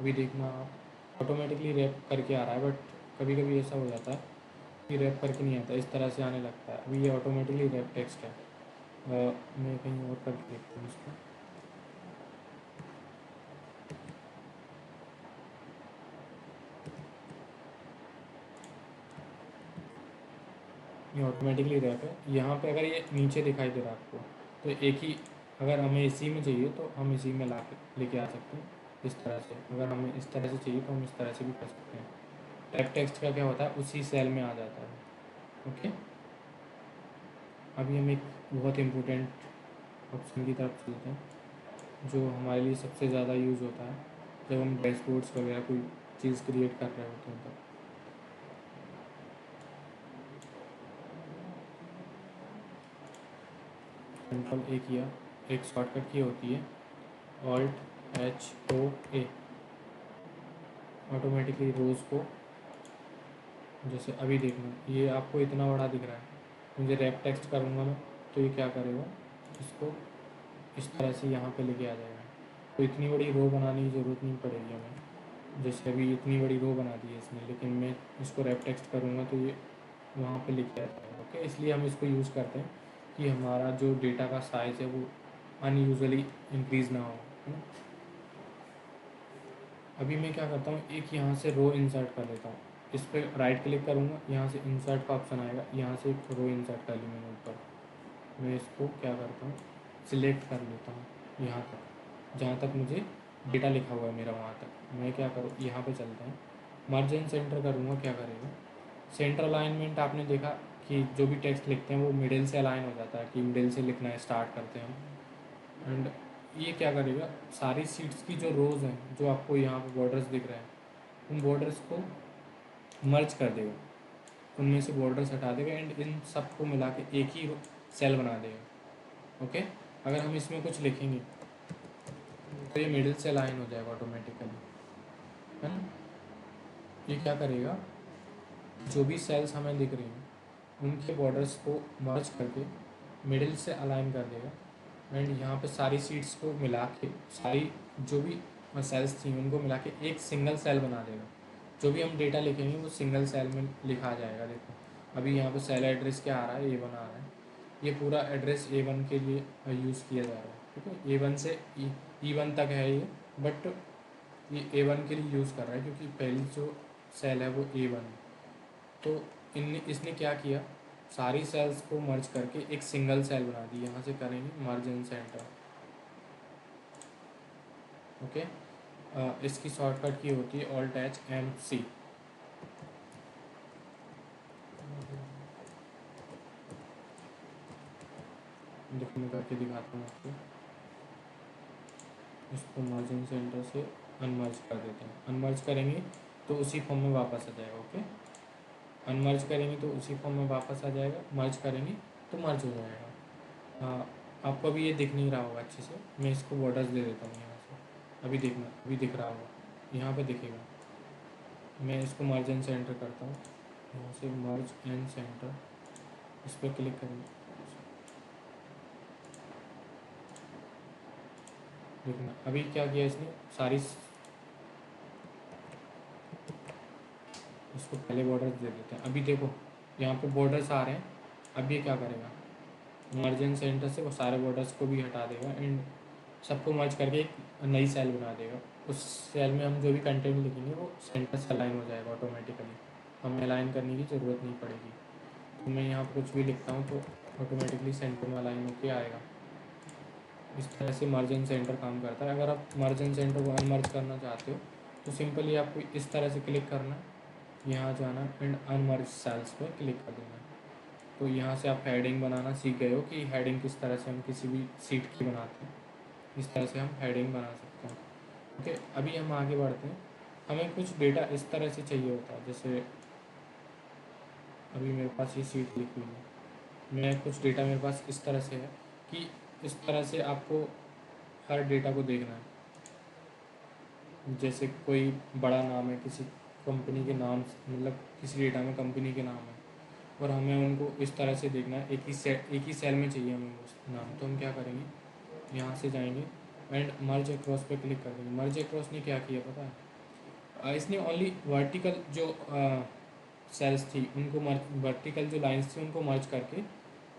S2: अभी देखना आप ऑटोमेटिकली रैप करके आ रहा है, बट कभी कभी ऐसा हो जाता है कि रैप करके नहीं आता, इस तरह से आने लगता है। अभी ये ऑटोमेटिकली रैप टेक्स्ट है। मैं कहीं और करके देखता हूँ इसको। ये ऑटोमेटिकली रैप है। यहाँ पे अगर ये नीचे दिखाई दे रहा है आपको, तो एक ही, अगर हमें इसी में चाहिए तो हम इसी में ला के लेके आ सकते हैं इस तरह से। अगर हमें इस तरह से चाहिए तो हम इस तरह से भी कर सकते हैं। टाइप टेक्स्ट का क्या होता है, उसी सेल में आ जाता है। ओके, अभी हम एक बहुत इम्पोर्टेंट ऑप्शन की तरफ चलते हैं जो हमारे लिए सबसे ज़्यादा यूज़ होता है जब हम डैशबोर्ड्स वगैरह कोई चीज़ क्रिएट कर रहे होते हैं। तब कंट्रोल ए किया, एक शॉर्टकट की होती है Alt+H+O+A, ऑटोमेटिकली रोज़ को, जैसे अभी देखना ये आपको इतना बड़ा दिख रहा है, मुझे रैप टेक्स्ट करूँगा मैं तो ये क्या करेगा, इसको इस तरह से यहाँ पे लेके आ जाएगा। तो इतनी बड़ी रो बनाने की ज़रूरत नहीं पड़ेगी हमें। जैसे अभी इतनी बड़ी रो बना दी है इसने, लेकिन मैं इसको रैप टेक्स्ट करूँगा तो ये वहाँ पे लेके आ जाएगा। ओके, इसलिए हम इसको यूज़ करते हैं कि हमारा जो डेटा का साइज़ है वो अनयूजुअली इंक्रीज़ ना हो, है ना। अभी मैं क्या करता हूँ, एक यहाँ से रो इंसर्ट कर लेता हूँ। इस पर राइट क्लिक करूँगा, यहाँ से इंसर्ट का ऑप्शन आएगा, यहाँ से एक रो इंसर्ट कर ली मैंने ऊपर। मैं इसको क्या करता हूँ, सिलेक्ट कर लेता हूँ यहाँ तक, जहाँ तक मुझे डेटा लिखा हुआ है मेरा वहाँ तक। मैं क्या करूँ, यहाँ पे चलते हैं, मर्ज एंड सेंटर करूँगा। क्या करेगा, सेंटर अलाइनमेंट आपने देखा कि जो भी टेक्स्ट लिखते हैं वो मिडिल से अलाइन हो जाता है, कि मिडिल से लिखना है स्टार्ट करते हैं। एंड ये क्या करेगा, सारी सीट्स की जो रोज़ हैं, जो आपको यहाँ पे बॉर्डर्स दिख रहे हैं, उन बॉर्डर्स को मर्ज कर देगा, उनमें से बॉर्डर्स हटा देगा एंड इन सबको मिला के एक ही सेल बना देगा। ओके, अगर हम इसमें कुछ लिखेंगे तो ये मिडिल से अलाइन हो जाएगा ऑटोमेटिकली, है ना। ये क्या करेगा, जो भी सेल्स हमें दिख रही हैं उनके बॉर्डर्स को मर्ज करके मिडिल से अलाइन कर देगा एंड यहाँ पे सारी सीट्स को मिला के, सारी जो भी सेल्स थी उनको मिला के एक सिंगल सेल बना देगा। जो भी हम डेटा लिखेंगे वो सिंगल सेल में लिखा जाएगा। देखो अभी यहाँ पे सेल एड्रेस क्या आ रहा है, A1 आ रहा है। ये पूरा एड्रेस A1 के लिए यूज़ किया जा रहा है, ठीक है। A1 से E1 तक है ये, बट ये A1 के लिए यूज़ कर रहा है क्योंकि पहली जो सेल है वो A1 है। तो इसने क्या किया, सारी सेल्स को मर्ज करके एक सिंगल सेल बना दी। यहाँ से करेंगे मर्ज इन सेंटर, ओके। इसकी शॉर्टकट की होती है Alt+H+M+C। देखो मैं करके दिखाता हूँ आपको। इसको मर्ज इन सेंटर से अनमर्ज कर देते हैं। अनमर्ज करेंगे तो उसी फॉर्म में वापस आ जाएगा, ओके। अनमर्ज करेंगे तो उसी फॉर्म में वापस आ जाएगा, मर्ज करेंगे तो मर्ज हो जाएगा। आपको अभी ये दिख नहीं रहा होगा अच्छे से, मैं इसको बॉर्डर्स दे देता हूँ यहाँ से। अभी देखना, अभी दिख रहा होगा, यहाँ पे दिखेगा। मैं इसको मर्ज एंड सेंटर करता हूँ, यहाँ से मर्ज एंड सेंटर, इस पर क्लिक करेंगे। देखना अभी क्या किया इसने, सारी इसको पहले बॉर्डर्स दे देते हैं। अभी देखो यहाँ पे बॉर्डर्स आ रहे हैं। अब ये क्या करेगा, मर्ज एंड सेंटर से वो सारे बॉर्डर्स को भी हटा देगा एंड सबको मर्ज करके एक नई सेल बना देगा। उस सेल में हम जो भी कंटेंट लिखेंगे वो सेंटर से अलाइन हो जाएगा ऑटोमेटिकली, हमें अलाइन करने की ज़रूरत नहीं पड़ेगी। तो मैं यहाँ पर कुछ भी लिखता हूँ तो ऑटोमेटिकली सेंटर में अलाइन होकर आएगा। इस तरह से मर्ज एंड सेंटर काम करता है। अगर आप मर्ज एंड सेंटर को अनमर्ज करना चाहते हो तो सिंपली आपको इस तरह से क्लिक करना है, यहाँ जाना एंड अनमर्ज सेल्स पर क्लिक कर देना है। तो यहाँ से आप हेडिंग बनाना सीख गए हो कि हेडिंग किस तरह से हम किसी भी सीट की बनाते हैं। इस तरह से हम हेडिंग बना सकते हैं, ओके। अभी हम आगे बढ़ते हैं। हमें कुछ डेटा इस तरह से चाहिए होता है, जैसे अभी मेरे पास ये सीट लिखी हुई है, मैं कुछ डेटा मेरे पास इस तरह से है कि इस तरह से आपको हर डेटा को देखना है। जैसे कोई बड़ा नाम है किसी कंपनी के नाम, मतलब किसी डेटा में कंपनी के नाम है और हमें उनको इस तरह से देखना है, एक ही सेल में चाहिए हमें उस नाम। तो हम क्या करेंगे, यहाँ से जाएंगे एंड मर्ज अक्रॉस पे क्लिक कर देंगे। मर्ज अक्रॉस ने क्या किया पता है, इसने ओनली वर्टिकल जो सेल्स थी उनको मर्ज, वर्टिकल जो लाइंस थी उनको मर्ज करके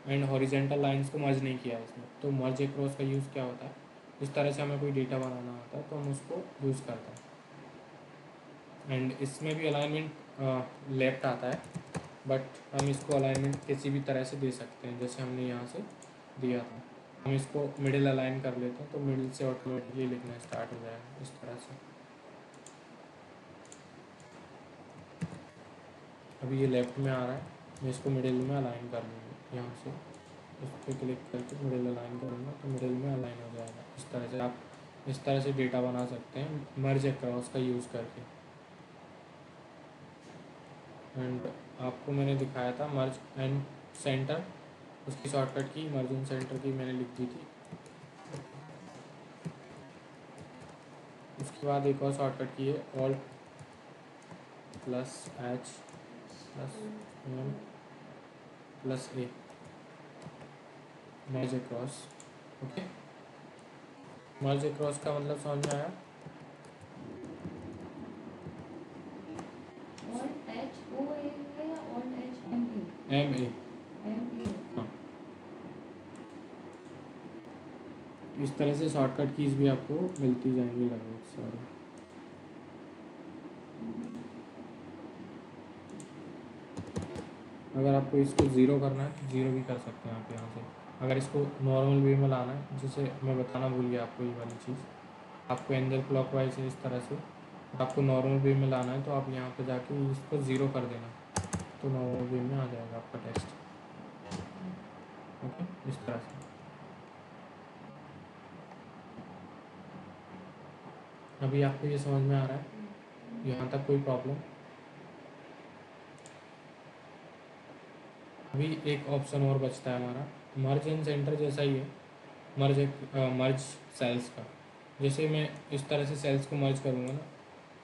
S2: एंड हॉरिजेंटल लाइंस को मर्ज नहीं किया इसने। तो मर्ज अक्रॉस का यूज़ क्या होता है, इस तरह से हमें कोई डेटा बनाना होता है तो हम उसको यूज़ करते हैं। एंड इसमें भी अलाइनमेंट लेफ्ट आता है, बट हम इसको अलाइनमेंट किसी भी तरह से दे सकते हैं, जैसे हमने यहाँ से दिया था। हम इसको मिडिल अलाइन कर लेते हैं तो मिडिल से ऑटोमेटिकली लिखना स्टार्ट हो जाएगा इस तरह से। अभी ये लेफ्ट में आ रहा है, मैं इसको मिडिल में अलाइन कर लूँगी। यहाँ से इस पर क्लिक करके मिडिल अलाइन करूँगा तो मिडिल में अलाइन हो जाएगा। इस तरह से आप इस तरह से डेटा बना सकते हैं मर्ज अक्रॉस का यूज़ करके। एंड आपको मैंने दिखाया था मर्ज एंड सेंटर, उसकी शॉर्टकट की मर्ज एंड सेंटर की मैंने लिख दी थी। उसके बाद एक और शॉर्टकट की है Alt+H+M+A, मर्ज अक्रॉस, ओके। मर्ज अक्रॉस का मतलब समझ में आया।
S1: OLTHOA है या OLTHMA?
S2: MA,
S1: MA।
S2: हाँ। इस तरह से शॉर्टकट कीज भी आपको मिलती जाएंगी लगभग सारी। अगर आपको इसको ज़ीरो करना है तो ज़ीरो भी कर सकते हैं आप यहाँ से। अगर इसको नॉर्मल वे में लाना है, जैसे मैं बताना भूल गया आपको ये वाली चीज़, आपको एंगल क्लॉकवाइज है इस तरह से, आपको नॉर्मल वे में लाना है तो आप यहाँ पे जाके इसको ज़ीरो कर देना तो नॉर्मल वे में आ जाएगा आपका टेक्स्ट, ओके। इस तरह से अभी आपको ये समझ में आ रहा है, यहाँ तक कोई प्रॉब्लम। अभी एक ऑप्शन और बचता है हमारा, मर्ज एंड सेंटर जैसा ही है, मर्ज सेल्स का। जैसे मैं इस तरह से सेल्स को मर्ज करूँगा ना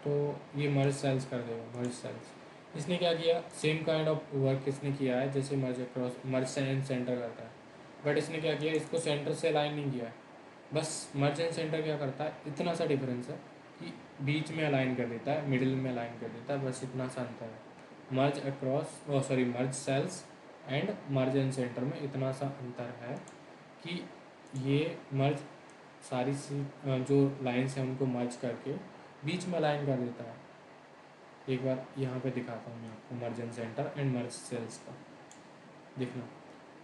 S2: तो ये मर्ज सेल्स कर देगा, मर्ज सेल्स। इसने क्या किया, सेम काइंड ऑफ वर्क इसने किया है जैसे मर्ज अक्रॉस, मर्ज एंड सेंटर करता है, बट इसने क्या किया, इसको सेंटर से अलाइन नहीं किया है। बस मर्ज एंड सेंटर क्या करता है, इतना सा डिफरेंस है कि बीच में अलाइन कर देता है, मिडिल में अलाइन कर देता है, बस इतना सा अंतर है। Merge across merge cells and merge in centre में इतना सा अंतर है कि ये मर्ज सारी जो लाइंस हैं उनको मर्ज करके बीच में अलाइन कर देता है। एक बार यहाँ पे दिखाता हूँ मैं आपको मर्ज in centre and merge cells का। देखना,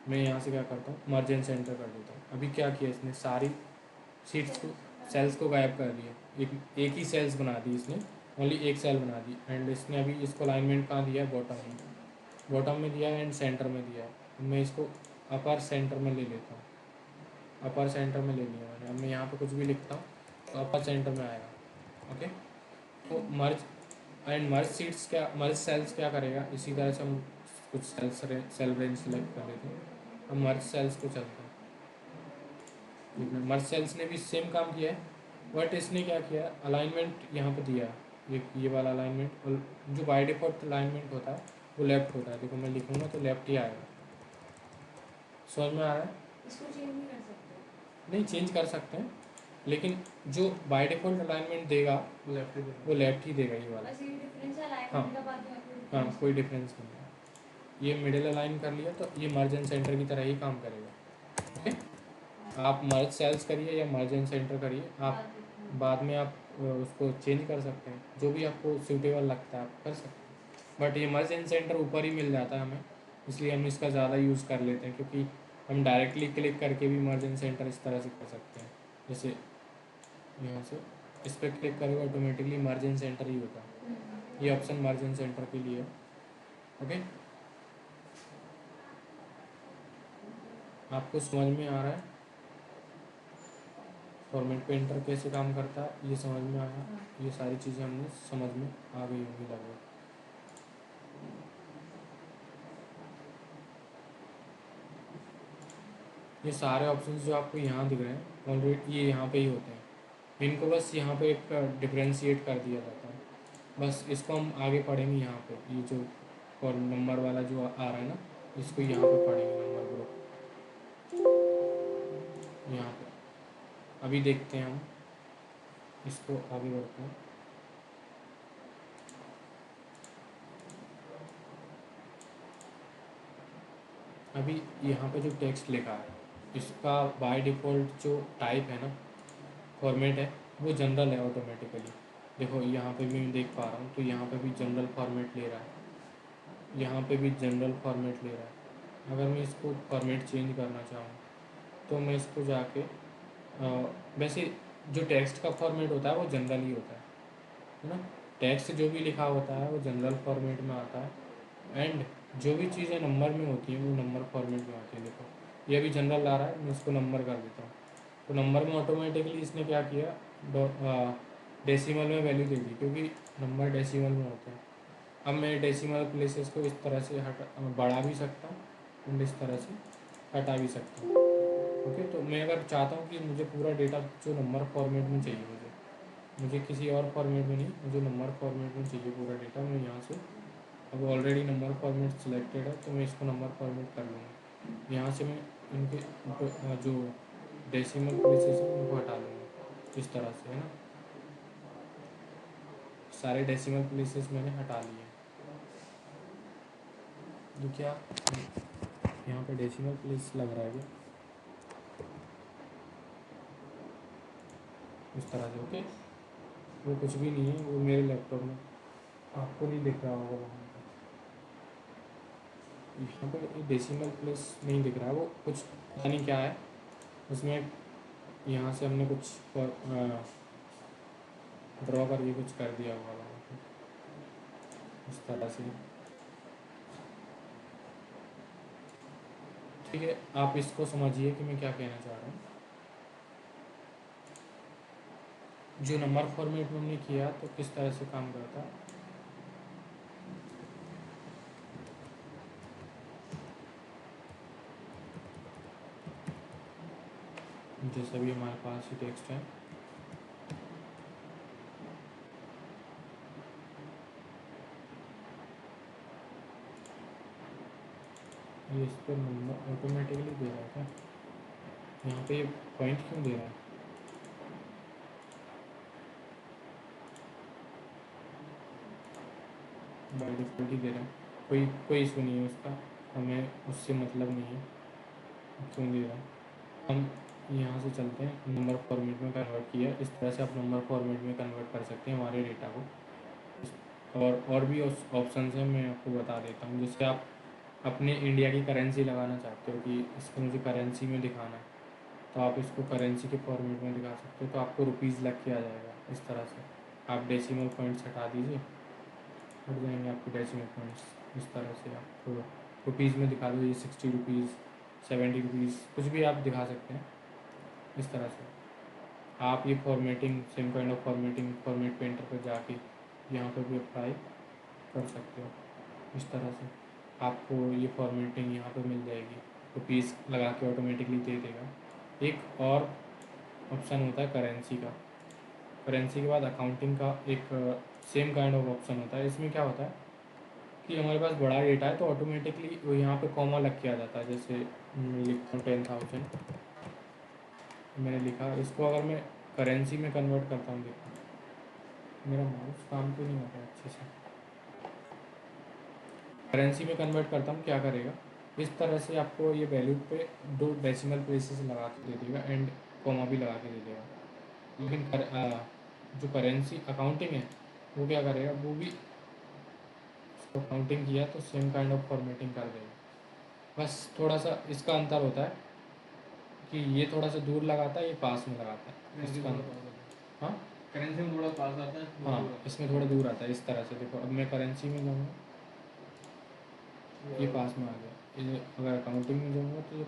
S2: मैं यहाँ से क्या करता हूँ, मर्ज इन सेंटर कर देता हूँ। अभी क्या किया इसने, सारी शीट्स को सेल्स को गायब कर दिया, एक ही सेल्स बना दी इसने, ओनली एक सेल बना दी। एंड इसने अभी इसको अलाइनमेंट कहाँ दिया है, बॉटम में दिया है एंड सेंटर में दिया है। मैं इसको अपर सेंटर में ले लेता हूँ, अपर सेंटर में ले लिया मैंने। अब मैं यहाँ पे कुछ भी लिखता हूँ तो अपर सेंटर में आएगा। ओके, तो मर्ज सीट्स क्या, मर्ज सेल्स क्या करेगा, इसी तरह से हम कुछ सेल रेंज सेलेक्ट कर लेते हैं। अब मर्ज सेल्स को चलते हैं। मर्ज सेल्स ने भी सेम काम किया है, बट इसने क्या किया, अलाइनमेंट यहाँ पे दिया है, ये वाला अलाइनमेंट। और जो बाय डिफॉल्ट अलाइनमेंट होता है वो लेफ्ट होता है। देखो मैं लिखूँगा तो लेफ्ट ही आएगा। समझ में आ रहा है?
S1: इसको चेंज नहीं कर सकते?
S2: नहीं, चेंज कर सकते हैं, लेकिन जो बाय डिफॉल्ट अलाइनमेंट देगा वो लेफ्ट ही देगा, ये वाला।
S1: बस ये डिफरेंस है
S2: हाँ
S1: अलाइनमेंट का, बाद में कोई
S2: हाँ,
S1: difference
S2: कोई डिफरेंस नहीं है। ये मिडिल अलाइन कर लिया तो ये मर्ज एंड सेंटर की तरह ही काम करेगा। ओके, आप मर्ज सेल्स करिए या मर्ज एंड सेंटर करिए, आप बाद में आप उसको चेंज कर सकते हैं, जो भी आपको सूटेबल लगता है आप कर सकते हैं। बट ये मर्ज एंड सेंटर ऊपर ही मिल जाता है हमें, इसलिए हम इसका ज़्यादा यूज़ कर लेते हैं, क्योंकि हम डायरेक्टली क्लिक करके भी मर्ज एंड सेंटर इस तरह से कर सकते हैं। जैसे यहाँ से इस पर क्लिक करेगा ऑटोमेटिकली मर्ज एंड सेंटर ही होता है। ये ऑप्शन मर्ज एंड सेंटर के लिए है। ओके, आपको समझ में आ रहा है फॉर्मेट पेंटर कैसे काम करता है, ये समझ में आया? ये सारी चीज़ें हमने समझ में आ गई होंगी लगभग। ये सारे ऑप्शंस जो आपको यहाँ दिख रहे हैं ऑलरेडी ये यहाँ पे ही होते हैं। इनको बस यहाँ पे एक डिफ्रेंशिएट कर दिया जाता है। बस इसको हम आगे पढ़ेंगे यहाँ पे, ये जो और नंबर वाला जो आ रहा है ना, इसको यहाँ पे पढ़ेंगे, नंबर ग्रुप यहाँ पे। अभी देखते हैं हम इसको, आगे बढ़ते हैं। अभी यहाँ पे जो टेक्स्ट लिखा है इसका बाय डिफ़ॉल्ट जो टाइप है ना, फॉर्मेट है, वो जनरल है ऑटोमेटिकली। देखो यहाँ पे भी मैं देख पा रहा हूँ, तो यहाँ पे भी जनरल फॉर्मेट ले रहा है, यहाँ पे भी जनरल फॉर्मेट ले रहा है। अगर मैं इसको फॉर्मेट चेंज करना चाहूँ तो मैं इसको जाके वैसे जो टेक्स्ट का फॉर्मेट होता है वो जनरल ही होता है ना। टेक्स्ट जो भी लिखा होता है वो जनरल फॉर्मेट में आता है, एंड जो भी चीज़ें नंबर में होती हैं वो नंबर फॉर्मेट में आती है। देखो ये भी जनरल ला रहा है, मैं इसको नंबर कर देता हूँ तो नंबर में ऑटोमेटिकली इसने क्या किया, डेसिमल में वैल्यू दे दी, क्योंकि नंबर डेसिमल में होते हैं। अब मैं डेसिमल प्लेसेस को इस तरह से बढ़ा भी सकता हूँ एंड इस तरह से हटा भी सकता हूँ। ओके, तो मैं अगर चाहता हूँ कि मुझे पूरा डेटा जो नंबर फॉर्मेट में चाहिए, मुझे किसी और फॉर्मेट में नहीं, मुझे नंबर फॉर्मेट में चाहिए पूरा डेटा, मैं यहाँ से अब ऑलरेडी नंबर फॉर्मेट सिलेक्टेड है तो मैं इसको नंबर फॉर्मेट कर लूँगा। यहाँ से मैं इनके जो डेसिमल प्लेसेस हैं उनको हटा लूँगा इस तरह से, है ना। सारे डेसिमल प्लेसेस मैंने हटा लिए। ये क्या यहाँ पे डेसिमल प्लेस लग रहा है क्या, इस तरह से। ओके, वो कुछ भी नहीं है, वो मेरे लैपटॉप में आपको नहीं दिख रहा होगा वहाँ पे। यहाँ पे डेसिमल प्लेस नहीं दिख रहा है, वो कुछ पता नहीं क्या है उसमें। यहाँ से हमने कुछ ड्रॉ करके कुछ कर दिया होगा वहाँ पे, इस तरह से। ठीक है, आप इसको समझिए कि मैं क्या कहना चाह रहा हूँ। जो नंबर फॉर्मेट में हमने किया तो किस तरह से काम करता है। जैसे भी हमारे पास ये टेक्स्ट है, ये इस पर नंबर ऑटोमेटिकली दे रहा है क्या, यहाँ पे पॉइंट क्यों दे रहा है। बाई डिफ़ॉल्ट ही दे रहे हैं, कोई कोई इशू नहीं है उसका, हमें उससे मतलब नहीं है क्यों दे रहा है। हम यहाँ से चलते हैं, नंबर फॉर्मेट में कन्वर्ट किया, इस तरह से आप नंबर फॉर्मेट में कन्वर्ट कर सकते हैं हमारे डेटा को। और भी ऑप्शन हैं, मैं आपको बता देता हूँ। जैसे आप अपने इंडिया की करेंसी लगाना चाहते हो कि इसको मुझे करेंसी में दिखाना है, तो आप इसको करेंसी के फॉर्मेट में दिखा सकते हो, तो आपको रुपीज़ लग के आ जाएगा इस तरह से। आप डेसिमल पॉइंट्स हटा दीजिए, हट जाएंगे आपके डेसिमल पॉइंट्स। इस तरह से आपको रुपीज़ में दिखा दो, ये 60 रुपीज़, 70 रुपीज़, कुछ भी आप दिखा सकते हैं इस तरह से। आप ये formatting, same kind of formatting format painter पर जाके यहाँ पर भी अप्लाई कर सकते हो। इस तरह से आपको ये फॉर्मेटिंग यहाँ पर मिल जाएगी, रुपीज़ लगा के ऑटोमेटिकली दे देगा। एक और ऑप्शन होता है करेंसी का। करेंसी के बाद अकाउंटिंग का एक सेम काइंड ऑफ ऑप्शन होता है। इसमें क्या होता है कि हमारे पास बड़ा डेटा है तो ऑटोमेटिकली वो यहाँ पे कॉमा लग के आ जाता है। जैसे मैं लिखता हूँ 10,000, मैंने लिखा, इसको अगर मैं करेंसी में कन्वर्ट करता हूँ, देखो मेरा माउस काम तो नहीं होता अच्छे से, करेंसी में कन्वर्ट करता हूँ, क्या करेगा इस तरह से आपको ये वैल्यू पे 2 डेसिमल प्लेसेस लगा के दे देगा एंड कॉमा भी लगा के दे देगा। लेकिन जो करेंसी अकाउंटिंग है वो क्या करेगा, वो भी इसको अकाउंटिंग किया तो सेम काइंड ऑफ फॉर्मेटिंग कर देगा। बस थोड़ा सा इसका अंतर होता है कि ये थोड़ा सा दूर लगाता है, ये पास में लगाता है, इसका हाँ
S1: करेंसी में थोड़ा पास आता है,
S2: हाँ, इसमें थोड़ा दूर आता है। इस तरह से देखो, अब मैं करेंसी में जाऊँगा, ये पास में आ गया। ये अगर अकाउंटिंग में जाऊँगा तो ये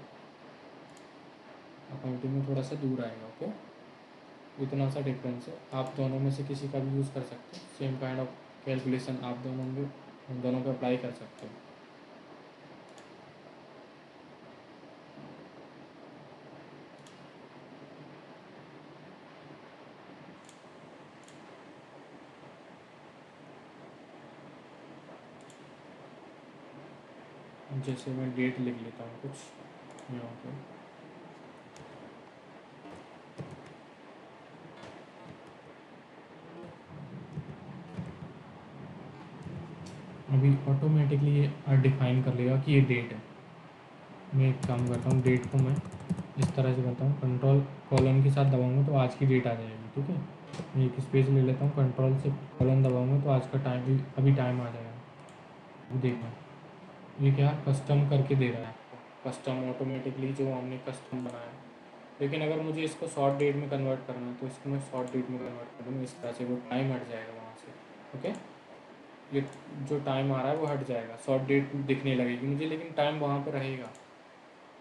S2: अकाउंटिंग में थोड़ा सा दूर आएगा। ओके, इतना सा डिफरेंस है। आप दोनों में से किसी का भी यूज़ कर सकते हो, सेम काइंड ऑफ कैलकुलेशन आप दोनों पे अप्लाई कर सकते हो। जैसे मैं डेट लिख लेता हूँ कुछ यहाँ पे, अभी ऑटोमेटिकली ये डिफाइन कर लेगा कि ये डेट है। मैं एक काम करता हूँ, डेट को मैं इस तरह से करता हूँ, कंट्रोल कॉलन के साथ दबाऊंगा तो आज की डेट आ जाएगी। ठीक है, मैं एक स्पेस ले लेता हूँ, कंट्रोल से कॉलन दबाऊंगा तो आज का टाइम, अभी टाइम आ जाएगा। अब देखना, ये क्या कस्टम करके दे रहा है आपको, कस्टम ऑटोमेटिकली जो हमने कस्टम बनाया। लेकिन अगर मुझे इसको शॉर्ट डेट में कन्वर्ट करना है तो इसको मैं शॉर्ट डेट में कन्वर्ट कर दूँगा, इस तरह से वो टाइम हट जाएगा वहाँ से। ओके, ये जो टाइम आ रहा है वो हट जाएगा, शॉर्ट डेट दिखने लगेगी मुझे, लेकिन टाइम वहाँ पर रहेगा।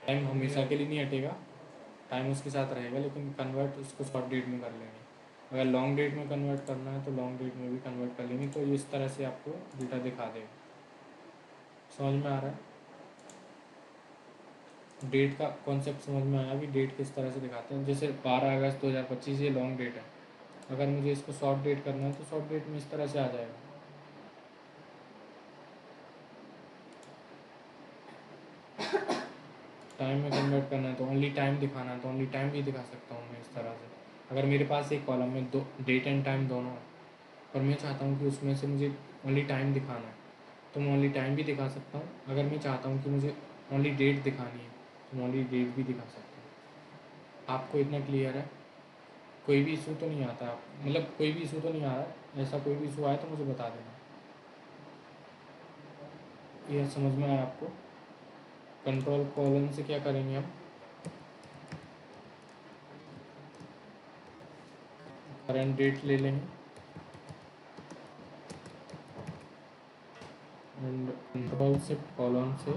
S2: टाइम हमेशा के लिए नहीं हटेगा, टाइम उसके साथ रहेगा, लेकिन कन्वर्ट उसको शॉर्ट डेट में कर लेंगे। अगर लॉन्ग डेट में कन्वर्ट करना है तो लॉन्ग डेट में भी कन्वर्ट कर लेंगे। तो ये इस तरह से आपको डेटा दिखा देगा। समझ में आ रहा है? डेट का कॉन्सेप्ट समझ में आया? अभी डेट किस तरह से दिखाते हैं, जैसे 12 अगस्त 2025 ये लॉन्ग डेट है। अगर मुझे इसको शॉर्ट डेट करना है तो शॉर्ट डेट में इस तरह से आ जाएगा। टाइम में कन्वर्ट करना है तो ओनली टाइम दिखाना है तो ओनली टाइम भी दिखा सकता हूँ मैं इस तरह से। अगर मेरे पास एक कॉलम में दो डेट एंड टाइम दोनों है और मैं चाहता हूँ कि उसमें से मुझे ओनली टाइम दिखाना है तो मैं ओनली टाइम भी दिखा सकता हूँ। अगर मैं चाहता हूँ कि मुझे ओनली डेट दिखानी है तो मैं ओनली डेट भी दिखा सकता हूँ। आपको इतना क्लियर है? कोई भी इशू तो नहीं आता, आप मतलब कोई भी इशू तो नहीं आ रहा है? ऐसा कोई भी इशू आए तो मुझे बता देना। यह समझ में आया आपको? कंट्रोल कॉलन से क्या करेंगे हम, करंट डेट ले लेंगे एंड कंट्रोल से कॉलन से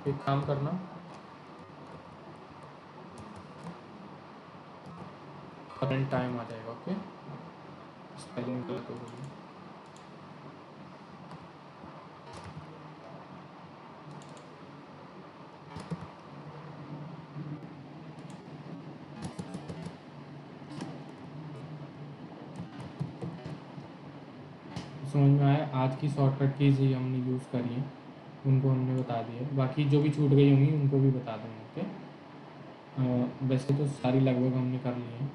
S2: एक काम करना, करंट टाइम आ जाएगा। ओके, स्पेलिंग गलत हो गई है। समझ में आया? आज की शॉर्टकट कीज़ ही हमने यूज़ करी है, उनको हमने बता दिया, बाकी जो भी छूट गई होंगी उनको भी बता दूँगा। ओके, वैसे तो सारी लगभग हमने कर ली है।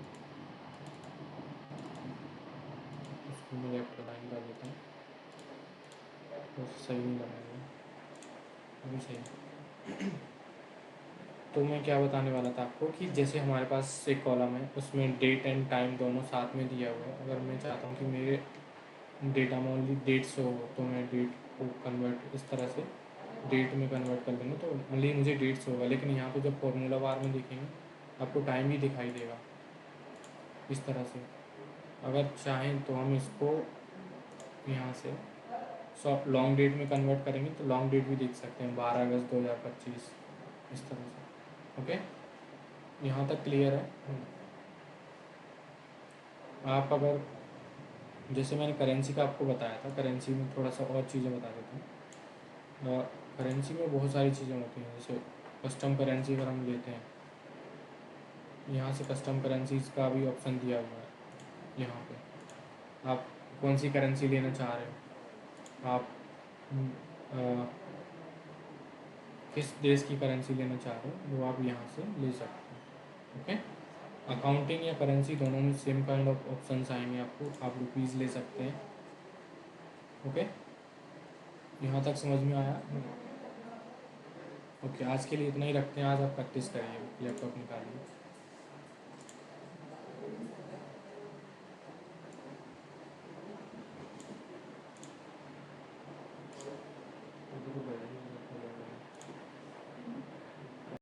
S2: सही नहीं लग रहा है, अभी सही। तो मैं क्या बताने वाला था आपको कि जैसे हमारे पास एक कॉलम है, उसमें डेट एंड टाइम दोनों साथ में दिया हुआ है। अगर मैं चाहता हूँ कि मेरे डेटा में ओनली डेट्स हो, तो मैं डेट को कन्वर्ट इस तरह से डेट में कन्वर्ट कर लूँगा, तो ओनली मुझे डेट्स होगा। लेकिन यहाँ पे जब फॉर्मूला बार में देखेंगे आपको टाइम ही दिखाई देगा इस तरह से। अगर चाहें तो हम इसको यहाँ से लॉन्ग डेट में कन्वर्ट करेंगे तो लॉन्ग डेट भी देख सकते हैं, 12 अगस्त 2025 इस तरह से। ओके, यहाँ तक क्लियर है? आप अगर जैसे मैंने करेंसी का आपको बताया था, करेंसी में थोड़ा सा और चीज़ें बता देता हूँ। करेंसी में बहुत सारी चीज़ें होती हैं, जैसे कस्टम करेंसी अगर हम लेते हैं, यहाँ से कस्टम करेंसीज का भी ऑप्शन दिया हुआ है। यहाँ पे आप कौन सी करेंसी लेना चाह रहे हो, आप किस देश की करेंसी लेना चाह रहे हो वो आप यहाँ से ले सकते हो। ओके, अकाउंटिंग या करेंसी दोनों में सेम काइंड ऑफ ऑप्शंस आएंगे आपको, आप रुपीज़ ले सकते हैं। ओके, यहाँ तक समझ में आया? ओके, आज के लिए इतना ही रखते हैं। आज आप प्रैक्टिस करिए, लैपटॉप निकालिए।